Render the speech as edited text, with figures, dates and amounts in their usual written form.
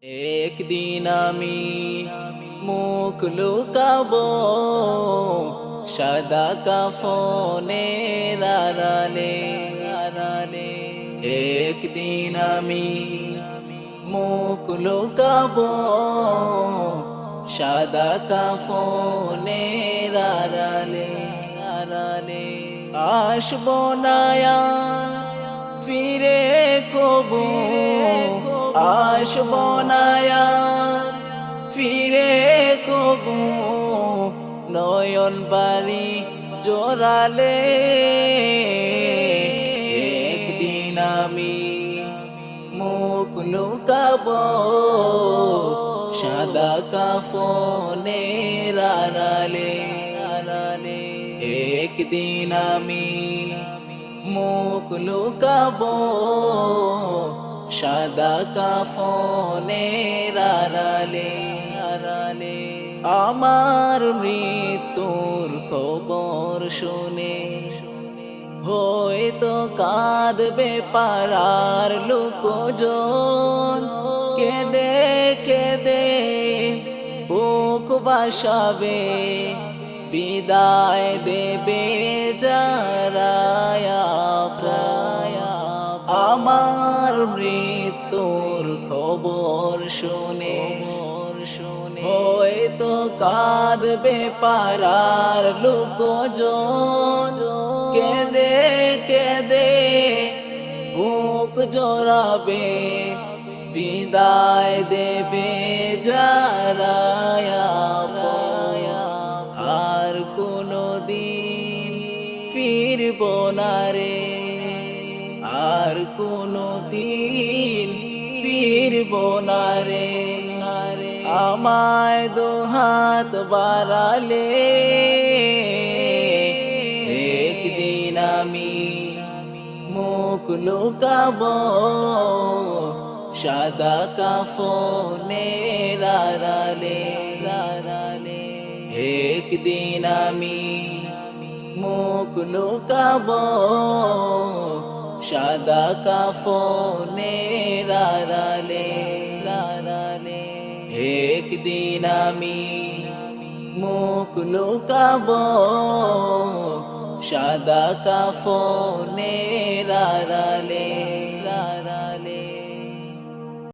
একদিন আমি মুখ লুকাবো সাদা কাফনের আড়ালে আড়ালে। একদিন আমি মুখ লুকাবো সাদা কাফনের আড়ালে আড়ালে। আসবো না আর ফিরে কবু, আসবো না আর ফিরে কবু, নয়ন বাড়ি জোড়ালে। একদিন আমি মুখ লুকাবো সাদা কাফনের আড়ালে আড়ালে। একদিন আমি মুখ লুকাবো সাদা কাফনের আড়ালে আড়ালে। আমার মৃত্যুর খবর শুনে হয়তো কাঁদবে পাড়ার লোকজন, কেঁদে কেঁদে বুক বাসাবে, বিদায় দেবে যারা প্রায়। আমার মৃত্যুর খবর শুনে হয়তো কাঁদবে পাড়ার লোকজন, কেঁদে কেঁদে বুক জড়াবে, বিদায় দেবে যারা আর কোনো দিন ফিরব না রে, আর কোনো দিন ফিরব না রে। আমায় দুহাত বাড়ালে একদিন আমি মুখ লুকাবো সাদা কাফনের আড়ালে আড়ালে। একদিন আমি মুখ লুকাবো সাদা কাফনের আড়ালে আড়ালে। একদিন আমি মুখ লুকাবো সাদা কাফনের আড়ালে।